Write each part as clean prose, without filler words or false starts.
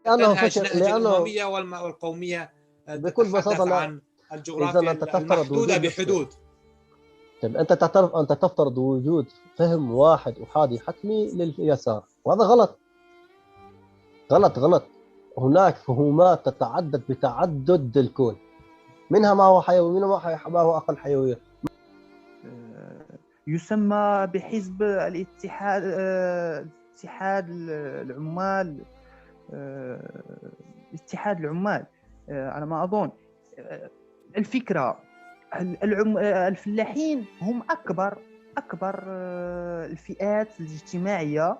لأنه تنهج فكر، نهج لأنه الأممية والقومية بكل تتحدث بساطة عن إذا الجغرافيا أنت تفترض المحدودة وجود بحدود. طيب أنت تفترض وجود فهم واحد أحادي حتمي لليسار، وهذا غلط غلط غلط. هناك فهومات تتعدد بتعدد الكون، منها ما هو حيوي، منها ما هو أقل حيوية. يسمى بحزب الاتحاد، اتحاد العمال، اتحاد العمال على ما أظن. الفكرة الفلاحين هم أكبر الفئات الاجتماعية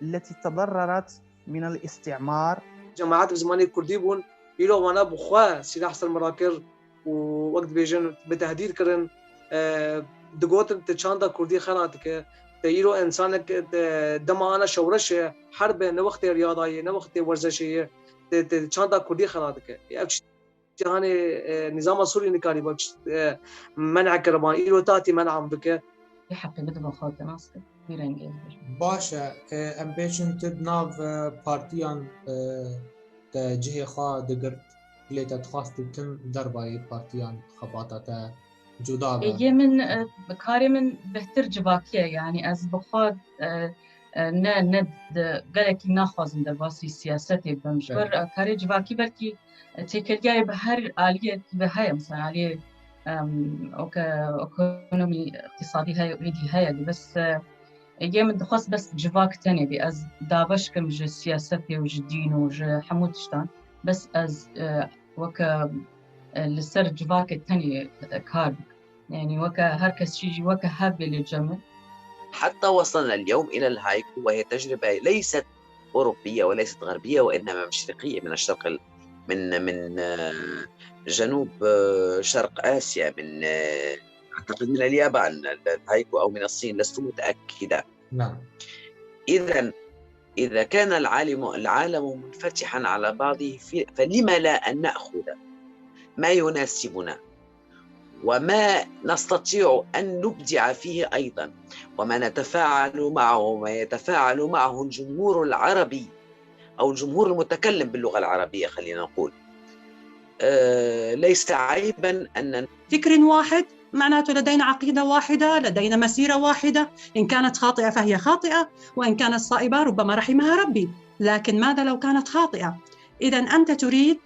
التي تضررت من الاستعمار. جماعات بزماني الكردي بون يلو وانا بخوا سلاح سر مراكر ووقت بيجن بتهديد كرن دقوت تشاندا كردي خلاتك تيلو انسانك دما انا شورش حرب نوقت رياضيه نوقت ورزشيه تشاندا كردي خلاتك يعني نظام سوري نكاري باش منع كربان يلو تاتي منع بك حق بدو خاطر ناس ميرنج باشا ام بيشن تبناف بارتيان جهه خا دقرت ليتا تخاست تم درباي بارتيان خباطه جدا يجي من بكاري من بهتر جواكيه يعني از بخاد ند قالك ناخذ من درباسي سياستي بمشور كاري جواكي بلكي تيكل جاي بهر آلية بهاي مثلا آلية ايكونومي اقتصادي هاي وريدي هاي بس يجي من دخص بس جواك تاني بأز دابش كم ج سياستي وج دين وج حمود شتان بس از وكا لسر جواك التاني كارب يعني وكا هركس شيء وكا هابي للجمل. حتى وصلنا اليوم إلى الهايكو، وهي تجربة ليست أوروبية وليست غربية وإنما مشرقية من الشرق، من جنوب شرق آسيا، من أعتقد من اليابان الهايكو أو من الصين، لست متأكدة. نعم. إذا كان العالم منفتحا على بعضه فلما لا أن نأخذ ما يناسبنا وما نستطيع أن نبدع فيه أيضا، وما نتفاعل معه وما يتفاعل معه الجمهور العربي أو الجمهور المتكلم باللغة العربية، خلينا نقول ليس عيبا أن فكر واحد معناته لدينا عقيدة واحدة، لدينا مسيرة واحدة، إن كانت خاطئة فهي خاطئة، وإن كانت صائبة ربما رحمها ربي، لكن ماذا لو كانت خاطئة؟ إذن أنت تريد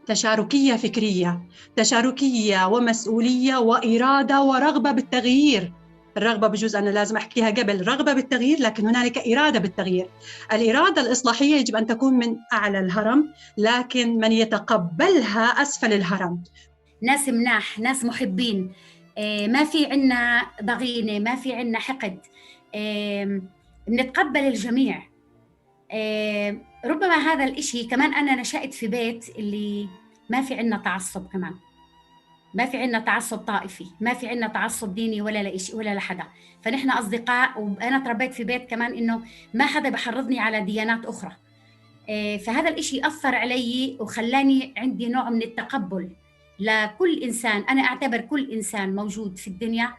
تشاركية فكرية، تشاركية ومسؤولية وإرادة ورغبة بالتغيير. الرغبة بجوز أنا لازم أحكيها قبل، رغبة بالتغيير، لكن هنالك إرادة بالتغيير. الإرادة الإصلاحية يجب أن تكون من أعلى الهرم، لكن من يتقبلها أسفل الهرم. ناس مناح، ناس محبين، ما في عنا ضغينة، ما في عنا حقد، بنتقبل الجميع. ربما هذا الإشي كمان، أنا نشأت في بيت اللي ما في عنا تعصب، كمان ما في عنا تعصب طائفي، ما في عنا تعصب ديني ولا لإشي ولا لحدا، فنحن أصدقاء. وأنا تربيت في بيت كمان إنه ما حدا بحرضني على ديانات أخرى، فهذا الإشي أثر علي وخلاني عندي نوع من التقبل لكل إنسان. أنا أعتبر كل إنسان موجود في الدنيا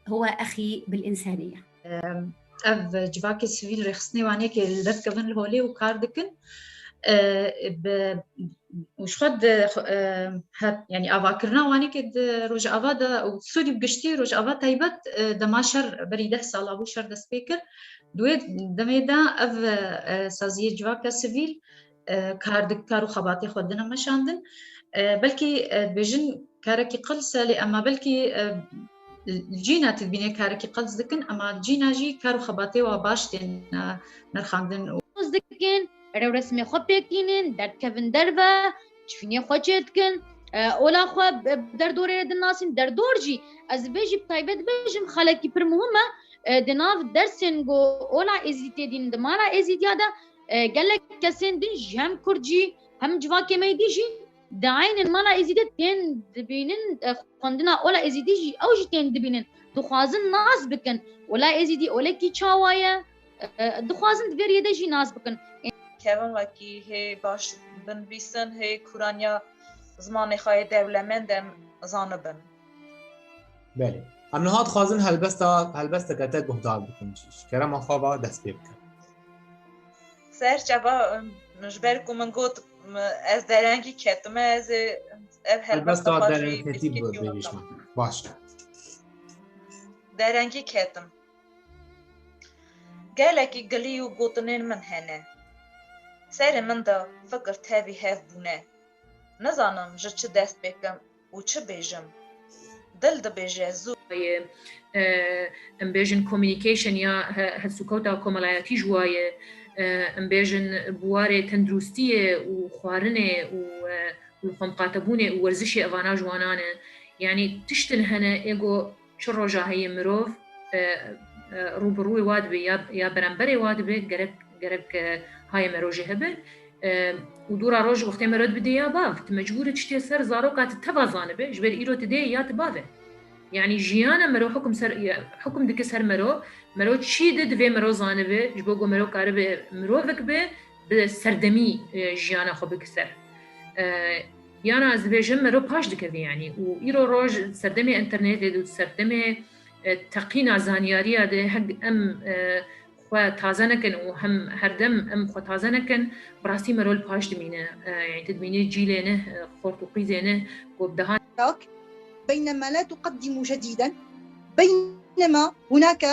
هو أخي بالإنسانية. أف جواكي سويل رخصني وانيك الدرس كفن الهولي وكاردكن وش خد يعني أفكرنا وانيك روج أفادا وسودي بقشتي روج أفادا تايبت دماشر بريده سال أبو شر دسبيكر دويت دميدا أف سازية جواكا سويل كاردك كارو خباتي خدنا مشاندن بلكي بيجن كاركي قلسة لأما بلكي الجينا تبيني كاركي قلص دكن أما الجينا جي كارو خباتي وباشتين نرخاندن دكن رو رسمي خو بيكينين در كفن دربا شفيني خو جدكن اولا خو در دوري الناسين در دورجي از بيجي بطيبت بيجم خلقي بر مهمة دناف درسن جو اولا ازيتي دين دمارا ازيتي هذا قالك كسن دين جهم كرجي هم جواكي ما يديجي دعين المالا ازيدي تين دبينن خندنا اولا ازيدي جي او جي تين دبينن دخوازن ناس بكن ولا ازيدي اولا كي چاوايا دخوازن دبير يدا جي ناس بكن كيفن وكي هي باش بن بيسن هي كورانيا زمان خاي دولمندن زانبن بله ام نهاد خوازن هلبستا كتاك بهدال بكن كرام خوابا دست بكن سرچ ابا مجبركم من قوت از درنگی کتم از هەلبەستا دەرەنگێتی بێژمان باشە دەرەنگی کتم گەلێکی گەلی و گوتنێن من هەنێ سەرێ مندا فکر تاوی هەف بوونێ نەزانم ژە چ دەست بێکەم و چ بێژم دڵ دەبێژێ زوو ام بيجن كوميونيكيشن يا هالسكوتا كومالاتي جوايه ام بيجن بواري تندروستيه وخوارنه وخمقاتبونه وورزشي افانا جوانانه يعني تشتن هنا ايجو شروجا هي مروف روبروي وادبي يا برنبري وادبي جرك هاي مروجي هبه ودورا روج وقت مرد بدي يا باف مجبور تشتي سر زاروكات تفازانه به جبر ايرو تدي يا تبافه يعني جيانا مرو حكم دك سر مرو تشي دد في مرو زانبه جبوغو مرو كاربه مرو فكبه بسردمي جيانا خو بكسر يانا از بيجم مرو باش دكفي يعني وايرو روج سردمي انترنت دو سردمي تقينا زانياريا ده حق ام خو تازنكن وهم هردم ام خو تازنكن براسي مرو باش دمينه يعني تدميني جيلينه خورتوقيزينه وبدهان بينما لا تقدم جديداً بينما هناك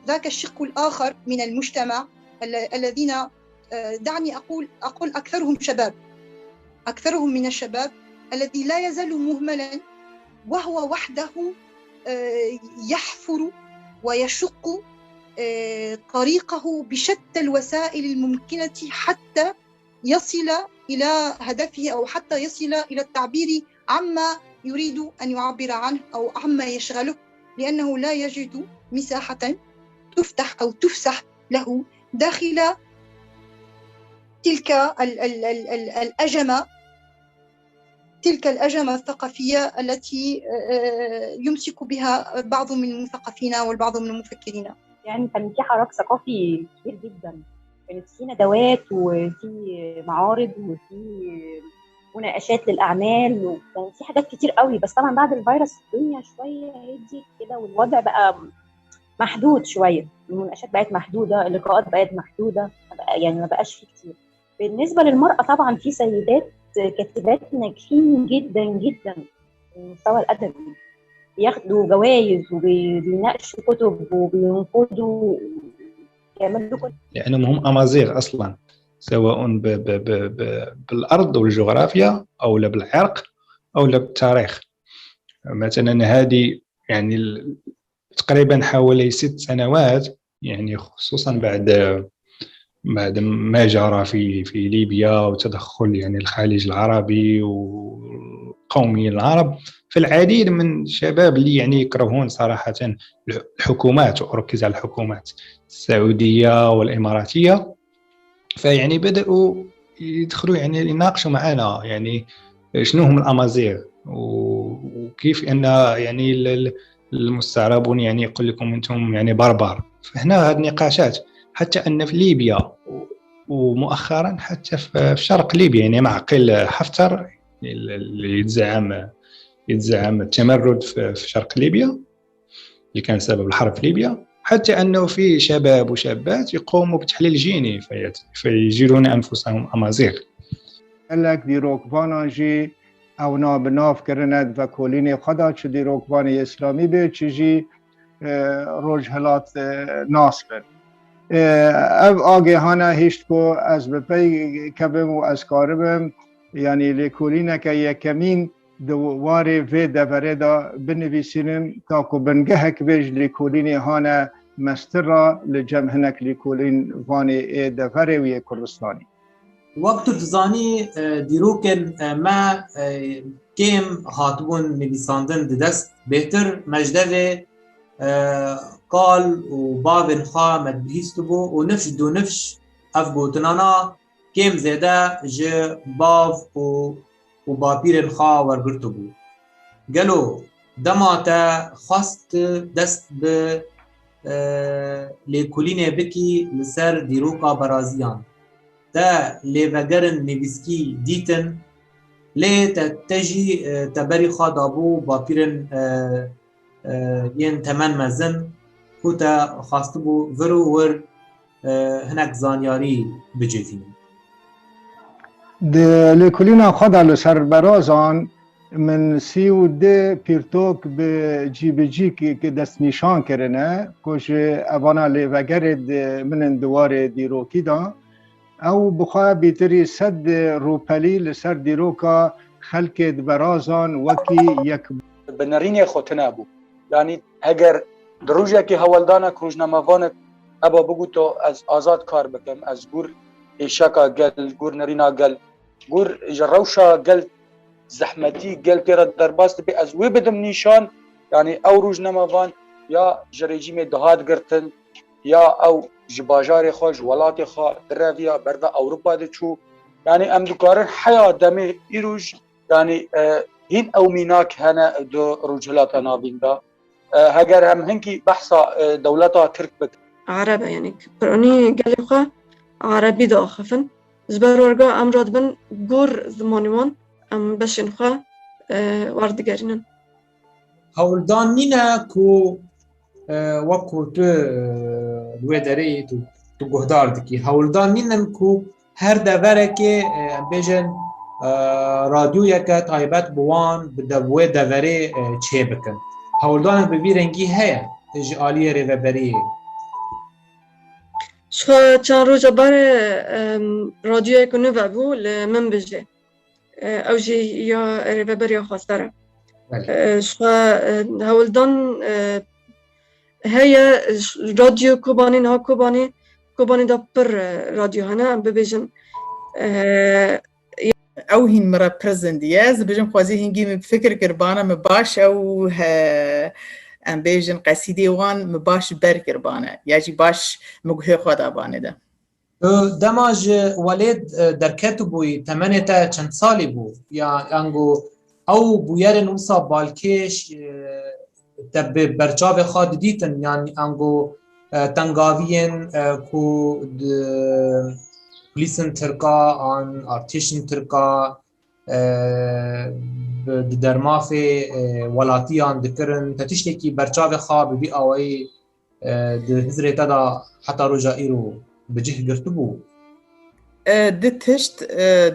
ذاك الشق الآخر من المجتمع الذين دعني أقول أكثرهم من الشباب الذي لا يزال مهملاً وهو وحده يحفر ويشق طريقه بشتى الوسائل الممكنة حتى يصل إلى هدفه أو حتى يصل إلى التعبير عما يريد أن يعبر عنه أو عما يشغله لأنه لا يجد مساحة تفتح أو تفسح له داخل تلك الأجمة الثقافية التي يمسك بها بعض من المثقفين والبعض من المفكرين. يعني كان في حراك ثقافي كبير جدا، كانت في ندوات وفي معارض وفي مناقشات للأعمال وكان في حاجات كتير قوي، بس طبعا بعد الفيروس الدنيا شوية هديت كده والوضع بقى محدود شوية، المناقشات بقت محدودة، اللقاءات بقت محدودة، يعني ما بقاش فيه كتير. بالنسبة للمرأة طبعا في سيدات كاتبات ناجحين جدا جدا في المستوى الأدبي، بياخدوا جوائز وبيناقشوا كتب وبينقدوا يعملوا كتب، لأنهم هم أمازيغ أصلا، سواء بالأرض والجغرافيا أو بالعرق أو بالتاريخ. مثلا هذه يعني تقريبا حوالي 6 سنوات، يعني خصوصا بعد ما جرى في ليبيا وتدخل يعني الخليج العربي وقوميين العرب، فالعديد من الشباب اللي يعني يكرهون صراحة الحكومات، وأركز على الحكومات السعودية والإماراتية، فيعني بدأوا يدخلوا يعني يناقشوا معنا يعني شنو هم الأمازيغ وكيف أن يعني المستعربون يعني يقول لكم أنتم يعني بربر. فهنا هذه النقاشات حتى أن في ليبيا ومؤخرا حتى في شرق ليبيا، يعني معقل حفتر اللي يتزعم التمرد في شرق ليبيا اللي كان سبب الحرب في ليبيا، حتى أنه في شباب وشابات يقوموا بتحليل جيني فيجيرون أنفسهم أمازيغ. لك دیروکوان جی او ناف کرند و کلین خدا چه دیروکوان اسلامی به چیزی رجحلات ناس کرد. او آگهانه هیچ کو از بپی کبم و از کاربم، یعنی لکلینه که یکمین دواره و دوره دا بنویسیم تا که بنگهک بیج لکلینه هانه مستر لجمهنك لكولين فاني دفري ويا كردستاني. وقت تزاني ديروكن ما كيم هاتبون نویساندن دست بهتر مجدوه قال وبابن خا مدبهيستبو ونفش دو نفش افبوتنانا كيم زيدا ج باف وبابيرن خا ورگرتبو قالو دماتا خواست دست ب لکولینه بکی لسر دیروکا برازیان تا لیوگرن نویسکی دیتن لی تجی تبری خادابو با پیرن ین تمن مزن کوتا خواست بو ورو ور هنک زانیاری بجیفین. لكلنا خدا لسربرازان من 32 پیرتوک به جی که دست نشان کرنه کش اوانا لیوگرد من دوار دیروکی دا او بخواه بیتری 100 روپلی لسر دیروکا خلق برازان وکی یک بنرین خوتنه بو یعنی اگر دروجه که هولدانه کروجنموانت ابا بگو تو از آزاد کار بکم از گور ایشاکا گل گور نرینا گل گور جروشا گل زحمتی گل پیرا درباست بی از وی بدم نیشان یعنی او روجنموان یا جریجیم دهات گرتن یا او جباجار خوش ولات خو درویا بردا اوروبا دچو یعنی ام دکارن حیا دمی ایروج یعنی هین او میناک هنا دو رجلات نابیندا هگر هم هنکی بحثا دولتا ترک بک عربه يعني بروني قال خو عربي دا خفن زبر ورقا امراد بن گور زمانيوان ام بشن خو واردگرینن هولدان نینا کو وکو تو دوی داری تو گهدار دکی هولدان نینن کو هر دوره که بیجن رادیو یکت تایبت بوان بدوی دوره چه بکن هولدان ببی رنگی هیا اجعالی ریوبریه شو چند روز بار رادیو کنه و بو لمن بجه او جی یا ریوبری خواستره شو هولدان هیا رادیو کوبانی ها کوبانی دا پر رادیو هنه ببیجن او هین مرا پرزندیاز بجم خوازی هنگی مفکر کربانه مباش او ام بیجن قصیده وان مباش بر کربانه یاجی باش مگوه خدا بانه ده دماج ولید در کتبوی تمنیتا چند سالی بو یا انگو او بویر نوسا بالکش تب برچاو خود دیتن یعنی انگو تنگاوین کو پلیسن ترکا آن ارتشن ترکا درماف ولاتیان دکرن تتشتی کی برچاو خواب بی آوی ده هزریتا دا حتی رجا ایرو بجه گرتبو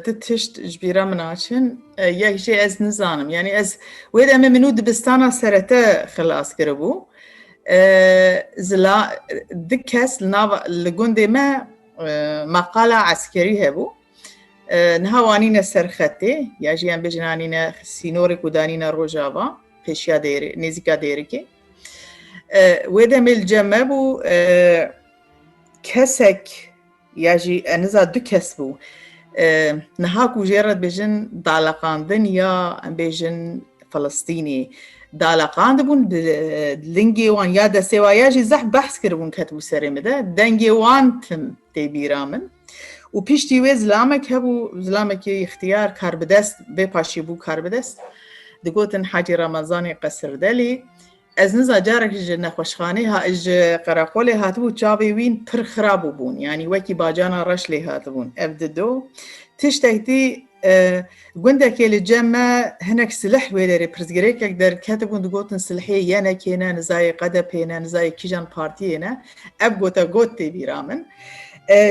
دتشت جبيرة مناشن ياك شيء از نزانم يعني از ويد أما منو دبستانا سرتا خلاص كربو زلا دكاس لقوندي ما مقالة عسكري هبو نهوانينا سرختي ياجي أم بجنانينا سينوري كودانينا روجابا بيشيا ديري نيزيكا ديريكي ويد أما الجمابو كسك یاجی انزا دو کس بو نهاکو جرد بجن دالقاندن یا بجن فلسطینی دالقاند بون لنگی وان یا دسوا یاجی زح بحث کربون کتبو سرمه ده دنگی وان تم تیبیرامن و پیشتی وی زلامک هبو زلامک اختیار کار بدست بپاشی بو کار بدست دگوتن حاجی رمضانی قصر دلی از نزا جارك نخوشخاني ها اج قراقولي هاتبو تشابي وين پر خرابو بون يعني وكي باجانا رشلي هاتبون ابددو تشتهتي قندك الجامعة هناك سلح ويدري برزقريك يقدر كاتبون دقوتن سلحي يانا كينا نزاي قدبينا نزاي كيجان بارتينا ابقوتا قوتي بيرامن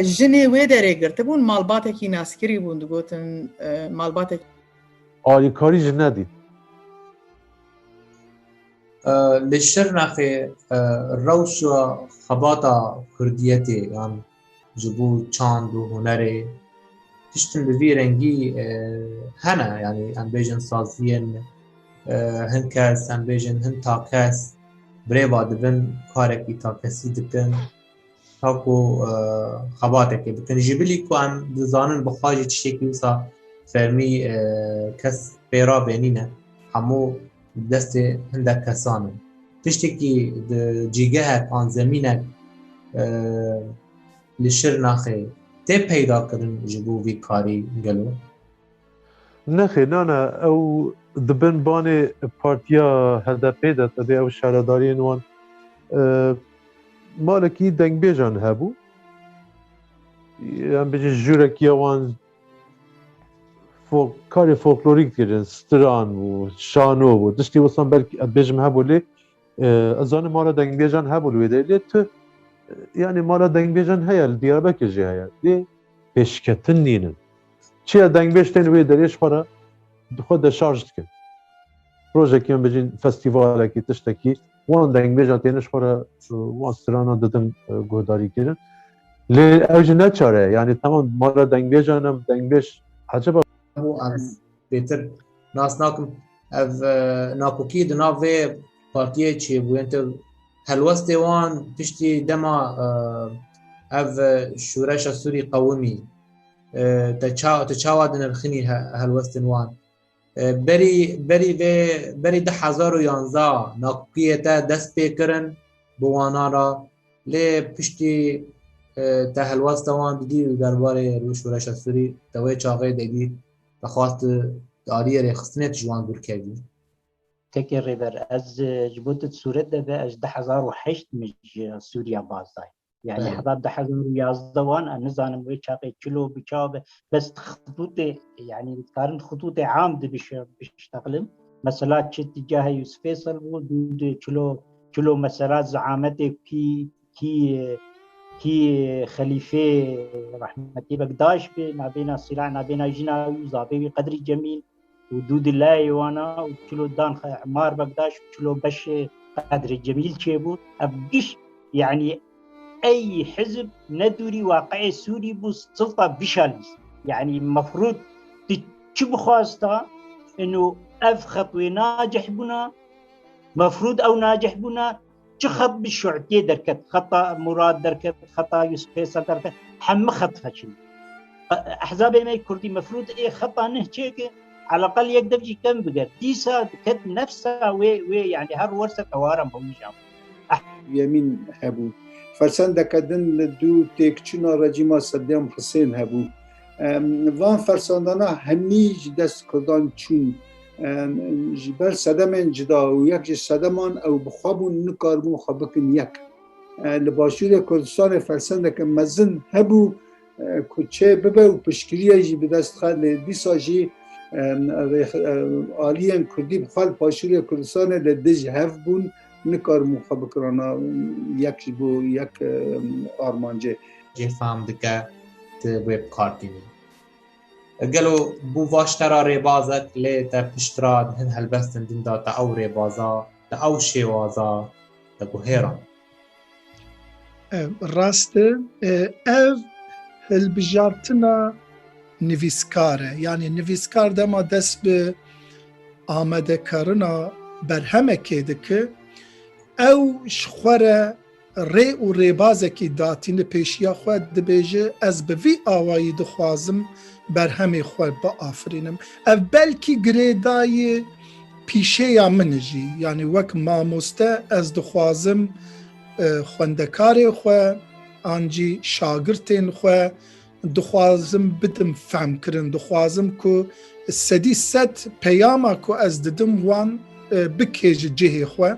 جني ويدري قرتبون مالباتكي ناسكري بون دقوتن مالباتك آلي كاري جنادي للشرنخي روش خباطة كرديتي يعني جبو چاند و هنري تشتن بفي رنگي هنا يعني ام بيجن سازين هن كاس ام بيجن هن تاكاس بريبا دبن كاركي تاكاسي دكن تاكو خباطكي بكن جبلي كو ام دزانن بخواجي تشتكي وصا فرمي كاس بيرا بينينا همو دست هندک کسانه تشتکی جیگهک آن زمینک لشر ناخه تی پیدا کردن جبو وی کاری گلو نخی نانا او دبن بانه پارتیا هدفه ده تده او شهرداری نوان مالکی دنگ بیجان هبو ام بجه جورکی وان کاری فولکلوریک کردن ستران و شانو و دشتی وصل بلکه بیجم هبولی ازان مالا دنگ بیجان هبولی ویده تو یعنی مالا دنگ بیجان هیا دیابک جه هیا دی پیشکتن نینن چیه دنگ بیشتن وی دریش خورا خود شارژ کن پروژه که بجین فستیوال کی تشتکی وان دنگ بیشتن تینش خورا وان سرانا دادن گوداری کردن لی اوج نچاره یعنی تمام مارا دنگ بیشتنم دنگ بیش عجبا هو بيتر ناس ناكم اف ناكوكي دنافي بارتيه تشي بوينت هلوستي وان تشتي دما اف شورش السوري قومي تشاود نرخني هلوستي وان بری 2011 ناکوکیه تا دست پیکرن بوانارا لی پشتی تا هلواز توان دیدی درباره روش ورش سوری توی چاقه دیدی بخواست داری رخصنت جوان دور کردی تكي ريبر از جبوت صورت ده از 2008 مش سوريا بازاي يعني حضر 2011 وان نزانم وي شاقي كيلو بشاب بس خطوط يعني كارن خطوط عام ده بيشتغلم مثلا اتجاه يوسف فيصل ودود كيلو مثلا زعامته كي خليفه رحمتي بقداش نابينا صراع نابينا جناوي زابي قدري جميل ودود الله وانا وكيلو دان عمار بقداش وكيلو بش قدري جميل شيبو ابقش يعني اي حزب ندوري واقعي سوري بالسلطه بشالس يعني المفروض تشبه خواستا انه اف خطوه ناجح بنا مفروض او ناجح بنا تخط بالشعتيه دركت خطا مراد دركت خطا يوسف فيصل دركت حم خط فشل احزاب ما كردي مفروض ايه خطا نهجيك على الاقل يقدر يجي كم بقى ديسا كت نفسها وي يعني هر ورثه توارم بوجام يمين هبو فرسنده کدن دو تکچنا رژیم صدام حسین هبو وان فرسندانا همیج دست کردن چون جبر صدام جدا و یک صدامان او بخوابون نکاربون خوابکن یک لباشور کردستان فرسنده که مزن هبو کچه ببه و پشکریه جی به دست خال دیسا جی آلیان کردی بخوال باشور کردستان لدج هف بون نکار مخابه کرانا یک بو یک آرمانجه جه فهم دکه ویب کارتینی قالوا بو واشترا ريبازك لي تا بشتراد هن هالبستن دين دا تا او ريبازا تا او شيوازا تا بوهيرا راست اف هالبجارتنا نویسکاره يعني نویسکار دما دست به آمده کرنا برهمه که دکه او شخوره ری و ریبازکی داتین پیشیا خود دبیجه از به وی آوایی دخوازم بر همه خود با آفرینم او بلکی گریدای پیشه یا منجی یعنی وک ماموسته از دخوازم خوندکار خود آنجی شاگرتین خود دخوازم بدم فهم کرن دخوازم که سدی ست پیاما که از ددم وان بکیج جهی خود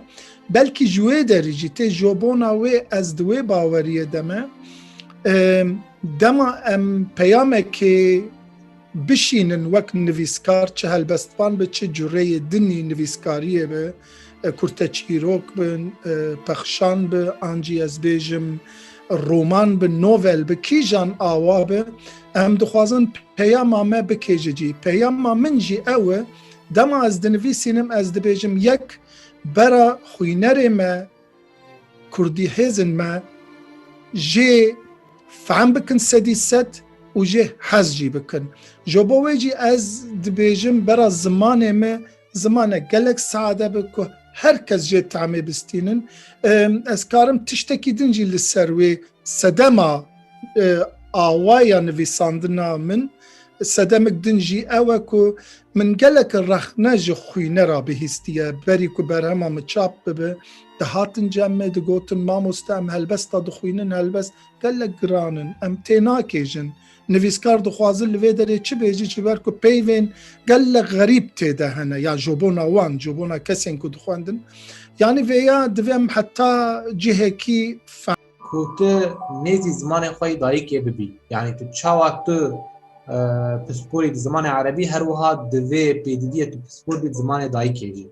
بلکی جوی دریجی تی جوبونا وی از دوی باوریه دما پیامه که بشینن وقت نویسکار چه هلبستوان به چه جوری دنی نویسکاریه به کرته چیروک به پخشان به آنجی از بیجم رومان به نوول به کی جان آوا به دخوازن پیام ما بکیجی جی پیام من جی اوه دما از دنویسینم از دبیجم یک برا خوینر ما کردی هزن ما جی فهم بکن سدی ست و جی حز جی بکن جوبوی جی از دبیجم برا زمان ما زمان گلک سعاده بکو هر کس جی تعمی بستینن از کارم تشتکی دنجی لسروی سدما آوایا نویساندنا من سدمك دنجي اوكو من قالك الرخناج خوينه را بهستيه بريكو برهما متشاب به دهاتن جمع دقوتن ما مستعم هلبستا دخوينن هلبس قالك قرانن ام تيناكيجن نویسکار دخوازن لویدره چه بیجی چه برکو پیوین قالك غریب تیده هنه یا جوبونا وان جوبونا کسین که دخواندن يعني ويا دویم حتى جهكي كوت نيزي زمان خوي دايكي ببي يعني تتشاوك تو پسپوری زمان عربی هر وها دوی پیدیدیه تو پسپوری زمان دایی کیجی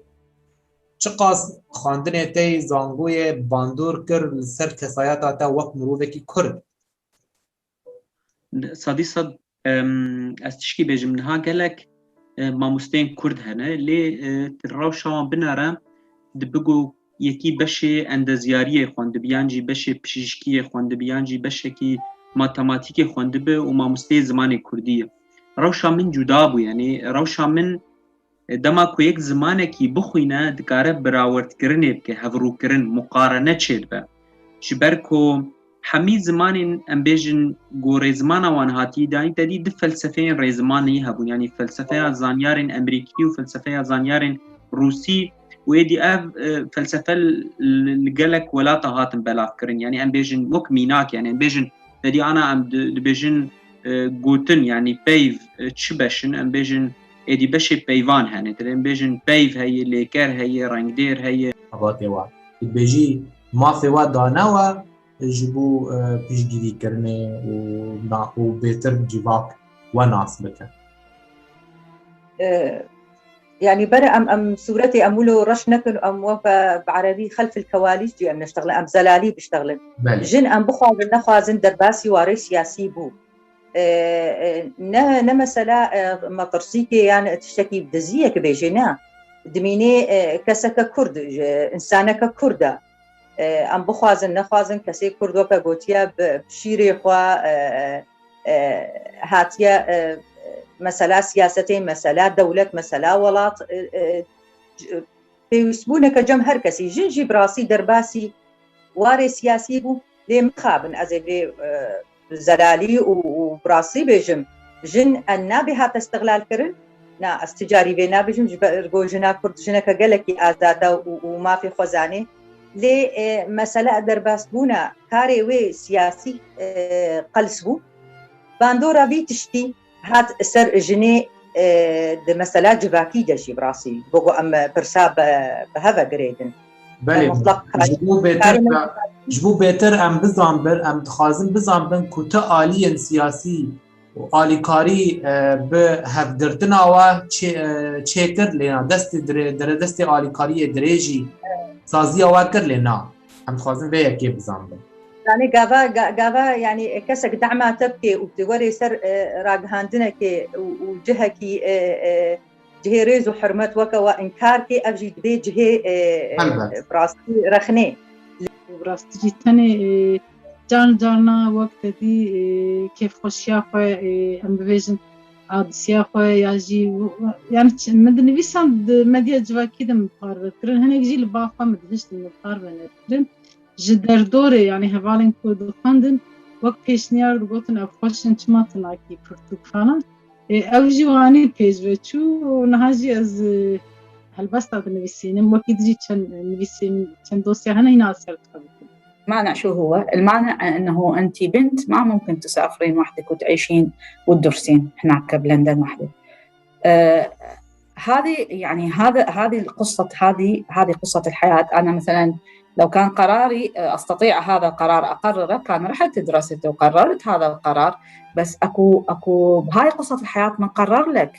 چقاس خواندن تی زانگوی باندور کر سر کسایت تا وقت مروفه کی کرد صدی صد از تشکی بیجم نها گلک ماموستین کرد هنه لی تروشا بنارم دبگو یکی بشه اندازیاری خونده بیانجی بشه پزشکی خونده بیانجی بشه کی ماتماتیک خونده به و ماموسته زمان کردیه روشا من جدا بو یعنی روشا من دما کو یک زمانه کی بخوینه دکاره براورد کرنه که هفرو کرن مقارنه چید به جبر کو حمی زمان ام بیجن گوره زمان وان هاتی دانی تدی د فلسفه رزمانی هبون یعنی فلسفه زانیارن امریکی و فلسفه زانیارن روسی ويدي فلسفه الجلك ولا طهات بلاف كرن يعني ام بيجن وك ميناك يعني ام بيجن دي انا ام بيجن جوتن يعني بيف تشبشن ام بيجن ادي بشي بيفان هاني ام بيجن بيف هي ليكر هي رانجدير هي اباتي وا بيجي ما في وا دانوا جبو بيجي كرني و بيتر جيباك وناس بك يعني برا ام صورتي امولو رش نكن ام وفا بعربي خلف الكواليس دي ام نشتغل ام زلالي بشتغل جن ام بخوازن نخوازن درباسي واري سياسي بو نه مثلا مطرسيكي يعني تشتكي بدزيه كبيجينا دميني كسك كرد انسانك كردا ام بخوازن نخوازن كسي كرد وكا غوتيا بشيري خوا هاتيا مسألة سياسة مسألة دولة مسألة ولات بيسبونه كجمهر كسي جنجي براسي درباسي واري سياسي بو لي مخابن أزي زلالي وبراسي بيجم جن النابها تستغلال كرن نا استجاري بينا بيجم جبرغو جنا كرد جنا كجلكي آزادا وما في خزانة لي مسألة درباس بونا كاري وي سياسي قلسبو باندورا بي تشتي هات سر جني د مسألة جباكي دشي براسي بقو ام برساب بهذا جريدن بله جبو بيتر ام بزامبر ام تخازن بزامبن كوتا آليا سياسي و آليكاري بهفدرتنا و چيكر لنا دست آليكاري دريجي سازيا واكر لنا ام تخازن ويا كي بزامبن يعني قابا يعني كسك دعما تبكي وتوري سر راجهاندنا كي وجهة كي جهيريز وحرمة وكا وإنكار كي أبجي بدي جهة براستي رخني براستي تاني جانا وقت دي كيف خوشيافة أم بفيجن عاد سيافة ياجي يعني مدني بيسام مديا جوا كده مقارب كرن هنا يجي لبافا مدهشت مقارب كرن جدر دوري يعني هفالين كود خاندن وقت پیشنیار گفتن افخوشن چما تناکی پرتوکانا او جوانی پیش بچو و نهاجی از هالبسطة نویسینم وقتی دجی چند دوسيا هنا يناسر تخبطين. المعنى شو هو؟ المعنى أنه أنت بنت ما ممكن تسافرين وحدك وتعيشين وتدرسين هناك بلندن وحدك. هذه يعني هذه القصة هذه قصة الحياة. أنا مثلاً لو كان قراري أستطيع هذا القرار أقرره كان رحت درست وقررت هذا القرار، بس أكو بهاي قصة الحياة من قرر لك.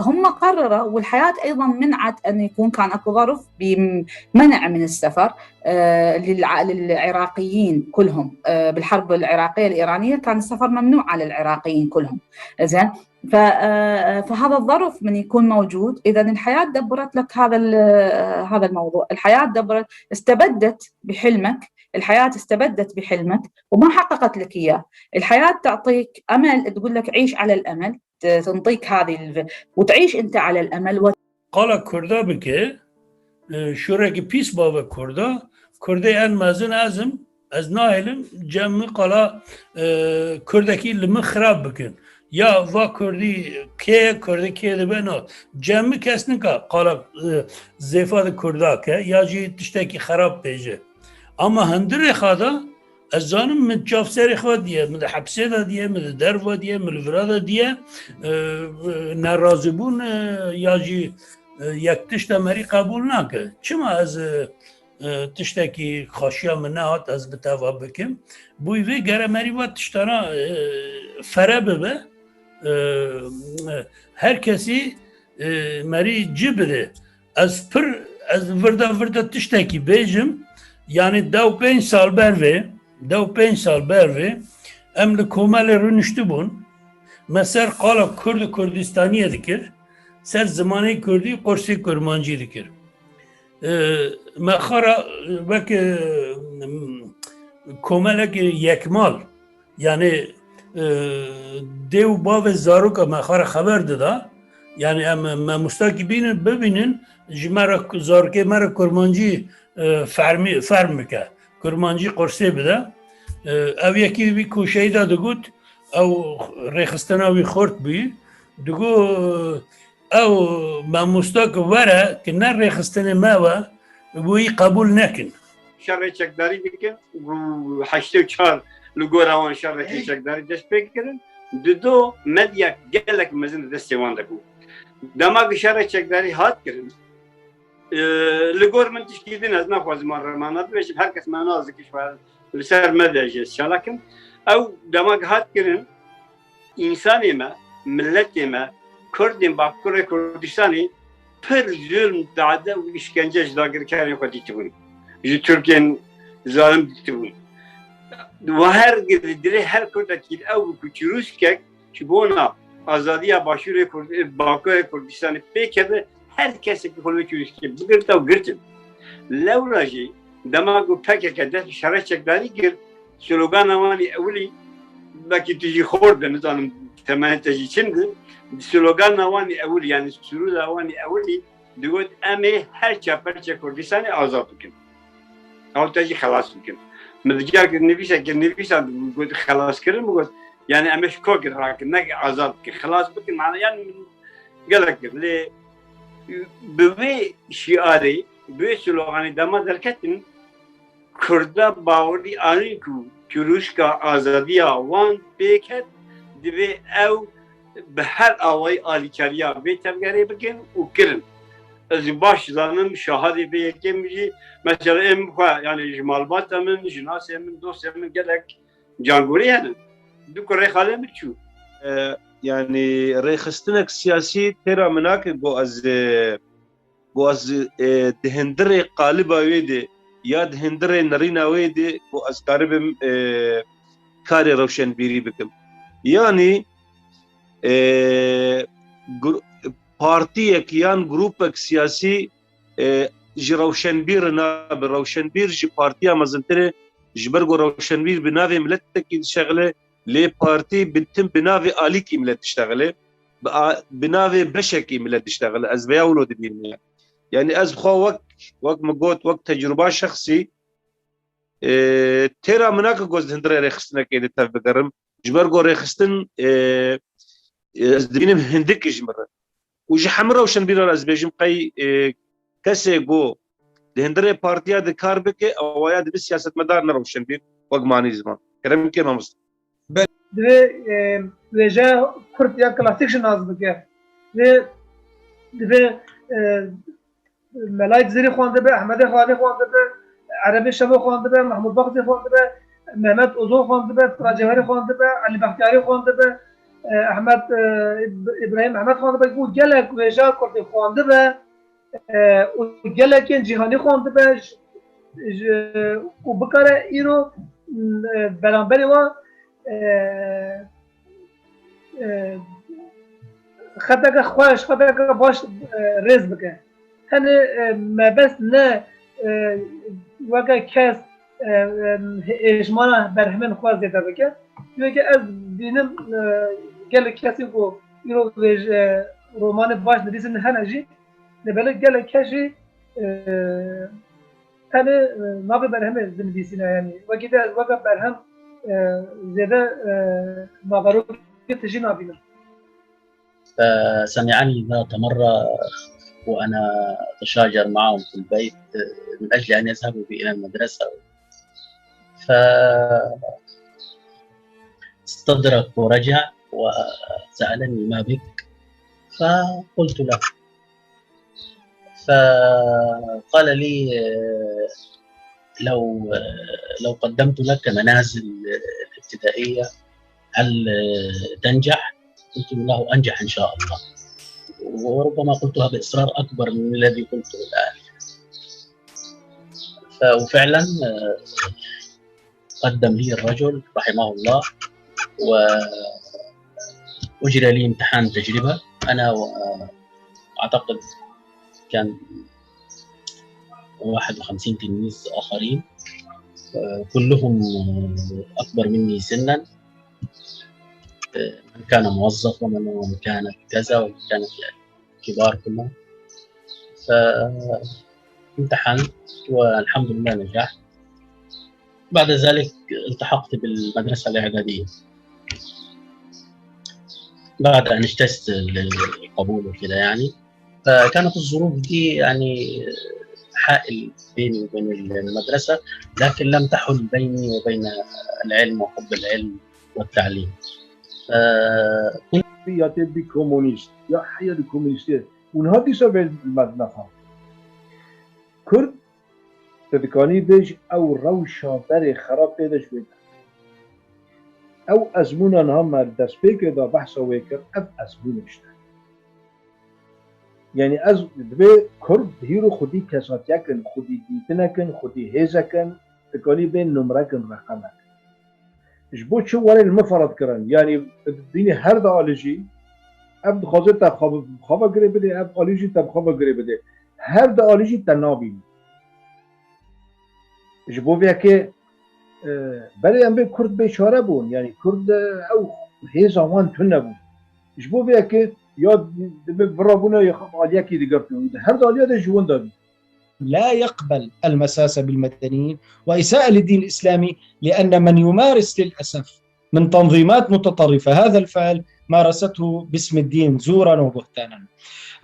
هم قرروا والحياة أيضا منعت أن يكون كان أكو ظرف بمنع من السفر للعراقيين كلهم. بالحرب العراقية الإيرانية كان السفر ممنوع على العراقيين كلهم. زين، فهذا الظرف من يكون موجود. إذا الحياة دبرت لك هذا الموضوع. الحياة دبرت، استبدت بحلمك، الحياة استبدت بحلمك وما حققت لك إياه. الحياة تعطيك أمل، تقول لك عيش على الأمل، تنطيك هذه وتعيش أنت على الأمل. قال كردا بك شورك بيس بابا كردا أن مازن أزم از ناهلم جمع قال كردكي لما خراب بكن یا و کردی که دبنا جمع کس نکا قال زیفاد کردا که یا جی تشتکی خراب پیجه اما هندر خدا از زانم من جاف سری خود دیه من حبسه دا دیه من دروا دیه من الفرادا دیه نرازبون یا جی یک تشت مری قبول نکه چما از تشتکی خاشیا من نهات از بتوا بکم بوی وی گره مری و تشتانا فرابه به هر کسی مری جبره از وردا تشتکی بیجم یعنی 25 سال بروه ام لکومل رنشتو بون مثلا قال کرد کردستانیه دکر سر زمانی کردی قرصی کرمانجی دکر مخارا وک کوملک یکمال یعنی دیو باو زاروکا مخارا خبر دادا یعنی ما مستاکی ببینن جمرا زارکه مرا کرمانجی فرم میکه کرمانجی قرصی بده او یکی بی کوشهی داده گود او ریخستاناوی خورد بی دگو او ما مستاک وره که نه ریخستان ما بوی قبول نکن شر چکداری بکن و 84 لگور آن شر چکداری دست بکردن دو مدیا گلک مزن دست وان دکو دماغ شر چکداری هات کردن لگور من تشکیدن از نخواز مرمانات بشه هر کس منازه کشور لسر مدیا شلکن او دماغ هات کردن انسانی ما ملتی ما کردیم با کردستانی پر zulm dağda işkence icragerken koditibun. Türkiye'nin zalim ditibun. Ve her kurdaki ev küçürüskek ki bona azadiya başure Bakıya Kurdistan'ı pekede herkese ki konu küçürüskek. Bu gırta gırtın. Levraji damagu pekede şeref çekdari gir slogan avani evli belki tüji khorda nizanım temel tüji şimdi slogan avani evli yani sürü avani evli diyor eme her çaparça Kurdistan'ı azat bıkın. Altıcı xalas bıkın. Mızcak nefise diyor xalas kırın mı? Yani eme şu kok rakin ne azat bıkın xalas bıkın mana yani galak le böyle şiari böyle sloganı dama derketin Kurda bağırdı ani ku Kürüşka azadiya wan peket dibe ev به هر آوای آلیکاریا به تفکری بکن و کرن. از باش زنم شاهدی به یکی میگی مثلا ام خوا یعنی جمالبات من جناس من دوست من گلک جانگوری هن. دو کره خاله میچو. yani reyxistnek siyasi tera menak go az dehindre qaliba wede ya dehindre narina wede go az karibim kari rawşenbiri bikim. Yani partiyek yan grupek siyasi ji rawşenbîr nabe rawşenbîr ji partiya mezintere ji ber ku rawşenbîr bi navê millettekî dişeğile lê partî tim bi navê alîkî millet dişeğile bi navê beşekî millet dişeğile ez veya wilo dibînim yani ez xwe wek min got wek tecrüba şexsî têra min nake goz hindirê rêxistinekê de tev bigerim ji ber ku rêxistin ez dibînim hindikî ji min re û ji hemû rawşenbîran ez bêjim qey kesê got di hindirê partiya de kar bike awaya dibe siyasetmedar ne rawşenbîr wek manî ziman kerem kê mamoste divê wêje Kurd ya klasîk ji naz bike vê divê Melayek Zerî xwan dibe Ehmedê Xanî xwan dibe Erebî Şevê xwan dibe Mahmûd Baxtî xwan dibe Mehmet Ozo xwan dibe Fira Cewherî xwan dibe Elî Bextiyarî xwan dibe Ahmed İbrahim Ahmed xwan dibe û gelek wêje Kurdî xwan dibe û gelekên cîhanî xwan dibe û bikare îro beramberê wan xeteke xweş xeteke baş rêz bike tenê mebest ne weke kes hêjmana berhemên xwe zêde bike weke ez bînim gelek kesî ku îro romanê baş nivîsin hene jî lebele gelek kes jî tenê navê berhemê dinivîsîne yani wekî de weke berhem زيادة نظروك تجينا بنا. سمعني ذات مرة وأنا أتشاجر معهم في البيت من أجل أن يذهبوا بي إلى المدرسة فاستدرك ورجع وسألني ما بك فقلت له فقال لي لو قدمت لك منازل ابتدائية هل تنجح؟ قلت له أنجح إن شاء الله وربما قلتها بإصرار أكبر من الذي قلته الآن وفعلا قدم لي الرجل رحمه الله أجري لي امتحان تجربة أنا وأعتقد كان 51 تلميذ آخرين، كلهم أكبر مني سنا، من كان موظف ومن كانت كذا ومن كانت كبار كلهم. فامتحنت والحمد لله نجحت. بعد ذلك التحقت بالمدرسة الإعدادية بعد أن اجتزت القبول وكذا يعني. فكانت الظروف دي يعني حائل بيني وبين المدرسة، لكن لم تحل بيني وبين العلم وحب العلم والتعليم. یا تبی کمونیست یا حیات کمونیستی اونها دیسا به نفهم کرد تدکانی بیش او روشا بر خراب پیداش بیده او ازمون آنها دست پیکر دا بحثا ویکر اب ازمونش ده یعنی از دبی کرد هیرو خودی کساتیا کن، خودی دیتنه کن، خودی هیزه کن، تکانی بین نمره کن رقمه کن جبو چه ولی المفرد کرن یعنی بینی هر دالجی اب خوازه تا خواب گری بده اب آلیجی تا خواب گری بده هر دالجی تنابین جبو بیا که بله ام به کرد بیچاره بون یعنی کرد او هیز آوان تو نبون جبو بیا که یا برابونه یا خب آلیا کی دیگر تو هر دالیا ده جوان دادی. لا يقبل المساس بالمدنيين وإساءة للدين الإسلامي، لأن من يمارس للأسف من تنظيمات متطرفة هذا الفعل مارسته باسم الدين زورا وبهتانا.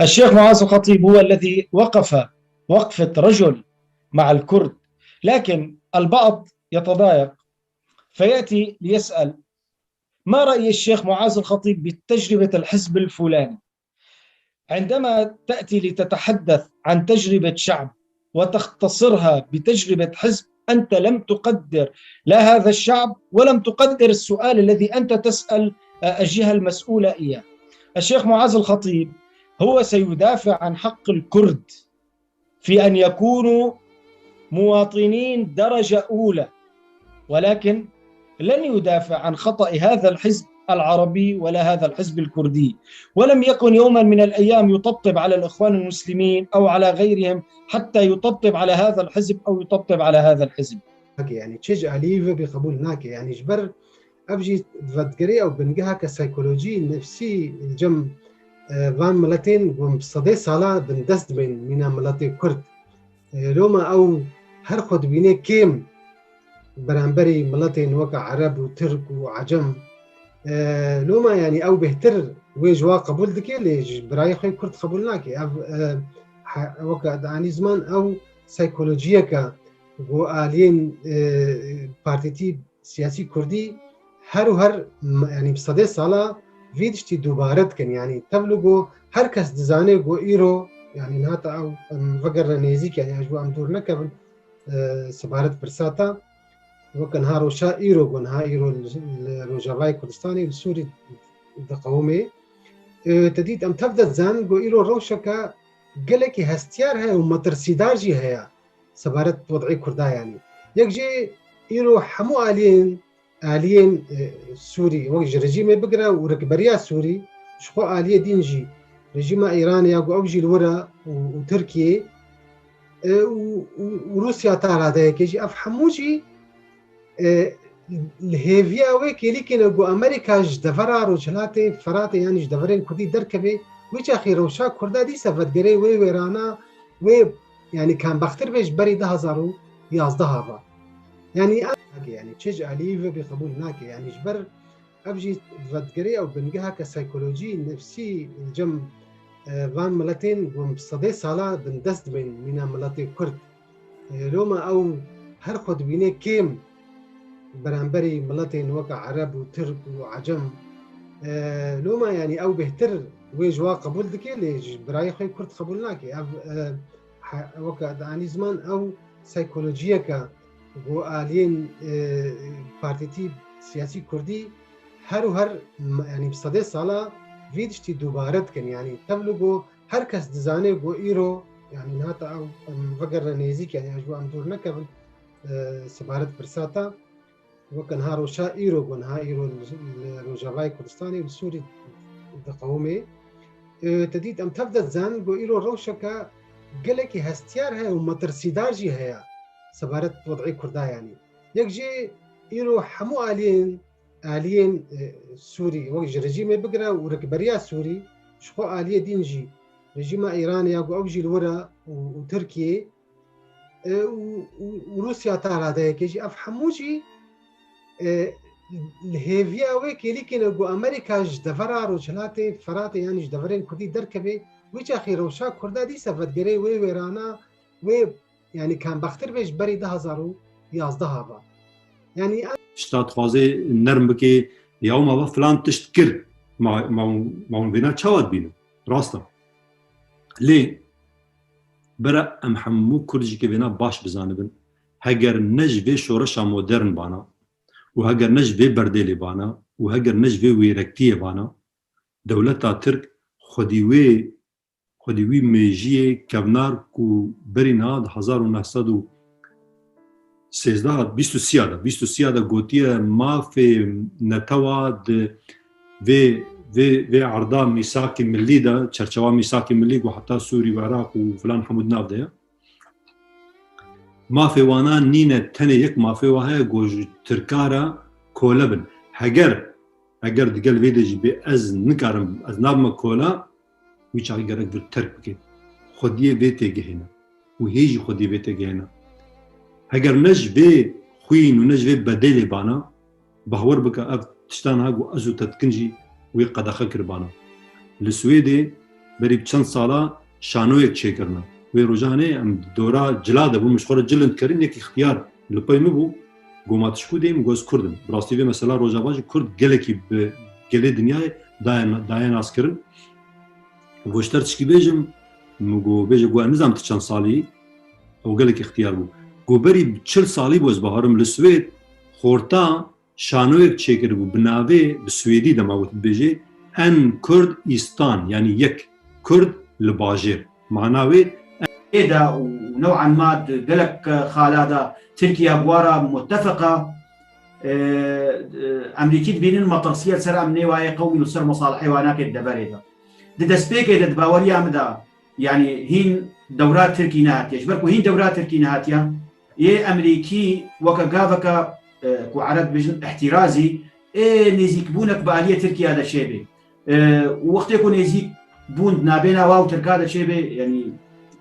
الشيخ معاذ الخطيب هو الذي وقف وقفة رجل مع الكرد، لكن البعض يتضايق فيأتي ليسأل ما رأي الشيخ معاذ الخطيب بتجربة الحزب الفلاني؟ عندما تأتي لتتحدث عن تجربة شعب وتختصرها بتجربة حزب، أنت لم تقدر لا هذا الشعب ولم تقدر السؤال الذي أنت تسأل الجهة المسؤولة إياه. الشيخ معاذ الخطيب هو سيدافع عن حق الكرد في أن يكونوا مواطنين درجة أولى، ولكن لن يدافع عن خطأ هذا الحزب العربي ولا هذا الحزب الكردي، ولم يكن يوما من الأيام يطبطب على الإخوان المسلمين أو على غيرهم حتى يطبطب على هذا الحزب أو يطبطب على هذا الحزب. يعني تشجع عليه بقبول ناكي يعني جبر أبجي تفكري أو بنجها كسيكولوجي نفسي الجم فان ملتين ومصدي صلاة بندست بين من ملتي كرد لوما أو هر خد بيني كيم برانبري ملتين وقع عرب وترك وعجم لوما يعني او بهتر ويجوا قبول دكي ليش براي خوي كرد قبولناكي وقع داني زمان او سيكولوجيا كا و الين بارتيتي سياسي كردي هر يعني بصدي صالا فيدشتي دوبارت كان يعني تبلغو هر كس دزانه جو ايرو يعني نهاتا او فقر نيزيك يعني اجوا ام دور نكبل سبارت برساتا وكان هاروشا إيرو كون هايرو الروجافاي كردستاني السوري القومي تديت أم تبدأ زان جو إيرو روشكا قالك هستيار هي ومترسيداجي هي سبارت وضعي كردا يعني يكجي إيرو حمو آلين سوري وجه رجيم بقرا وركبريا سوري شخو آلية دينجي رجيم إيران ياقو أوجي الورا وتركيا وروسيا تارا ده كيجي أفهموجي الهيفيا ويكي لكن جو أمريكا جدفرا روجلاتي فراتي يعني جدفرين كردي دركبي ويش أخي روشا كردا دي سفت جري ويرانا يعني كان بختر بيش بري 2011 يعني تشجع عليه بقبول ناكي يعني جبر أبجي تفكري أو بنجها كسيكولوجي نفسي الجم فان ملتين ومصدي صلاة بندست بين من ملتي كرد لوما أو هر خد بيني كيم برانبري ملتين وقع عرب وترك وعجم لوما يعني او بهتر ويجوا قبول دكي ليش براي خوي كرد قبولناكي وقع داني زمان او سيكولوجيا كا جو الين بارتيتي سياسي كردي هر يعني بصدي صالا فيدشتي دوبارت كان يعني تبلغو هر كس دزانه جو ايرو يعني نهاتا او فقر نيزيك يعني اجوا ام دور نكبل سبارت برساتا وكان هاروشا إيرو كون هايرو الروجافاي كردستاني السوري دقومي تديد أم تبدأ زان جو إيرو روشكا قلكي هستيار هي ومترسيدار جي هي سبارت وضعي كردا يعني يكجي إيرو حمو آليين سوري وجه رجيم بقرا وركبريا سوري شخو آلية دينجي رجيم إيرانيا جو أوجي الورا وتركيا وروسيا تارا ده كيجي أفهموجي الهيفيا وكي لكن جو أمريكا جدفرا روجلاتي فراتي يعني جدفرين كردي دركبي ويش أخي روشا كردا دي سفد جري ويرانا يعني كان بختر بيش بري 2011 با يعني شتات خوازه نرم بكي يوم ما فلان تشتكر ما بينا تشاود بينا راستا ليه برا ام حمو كردجي كبينا باش بزانبن هجر نجفي شورشا مودرن بانا وهجر نجفي برديلي بانا وهجر نجفي ويركتيه بانا دولتا ترك خديوي ميجيه كبنار كو برينا 1913 گوتیه ما في نتوا في عرضا ميثاق ملي ده چرچوا ميثاق ملي وحتى سوري وعراق وفلان حمود ناف ده ما في وانا نينه تنه يك ما في وهي گوج تركارا كولبن هجر دقل فيديجي باز نكارم از نابم كولا ويچا گرك در ترك بك خديه بيته گهنا وهيجي خديه بيته گهنا هجر نجبي خوين ونجبي بديلي بانا بهور بك اف تشتان هاغو ازو تتكنجي ويقدا خكر بانا السويدي بري بچند سالا شانويك چيكرنا وي روجاني ام دورا جلاده بو مشخور جلند كرين يك اختيار لپايمه بو گومات شكوديم گوز كردم براستي في مثلا روجاباج كرد گلكي بگلي دنياي داين اسكرن وشتر تشكي بيجم مگو بيجي گو نظام تچند سالي او گلكي اختيار بو گوبری 40 سالی بوز بهارم لسوید خورتا شانویک چیکر بو بناوی بسویدی دماغت بيجي ان كرد إيستان يعني يك كرد لباجر معناوي إذا ونوعا ما قالك خالد تركيا بوارا متفقة أمريكي بين المطرسية سر أمني وهي قومي لسر مصالح حيوانات الدباريدا دسبيك إذا دباوريا مدا يعني هين دورات تركي نهاتيا شبركو هين دورات تركي نهاتيا يه أمريكي وكجافك وعرض بجن احترازي نزيك بونك بآلية تركيا هذا شيء وقت يكون نزيك بوند نابينا واو تركيا هذا شيء يعني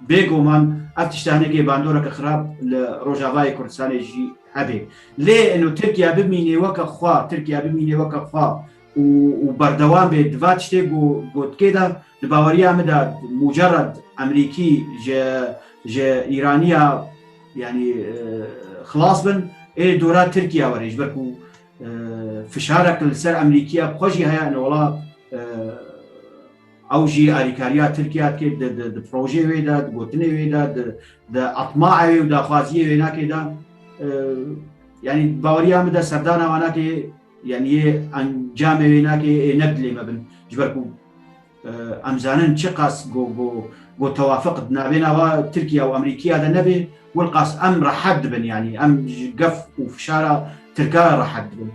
بيجو من أفتشتهني كي باندورك خراب لروجافاي كردستان يجي هبي ليه إنه تركيا بميني وكخوا تركيا بميني وكخوا وبردوام بدفات شتيجو قد كده الباوريا مدى مجرد أمريكي جا إيرانية يعني خلاص بن إيه دورات تركيا وريج بركو فشارك لسر أمريكية بخوشي هيا إنه والله أوجي أريكاريات تركيا كي د بروجي ويدا د بوتني ويدا د أطماع ويدا خوازية وينا كده يعني باوريا مدى سردانا وانا كي يعني أنجام وينا كي نبلي مبن جبركو أمزانن شقاس جو توافق نابينا تركيا وأمريكيا هذا النبي والقاس أم رحد بن يعني أم قف وفشارة تركيا رحد بن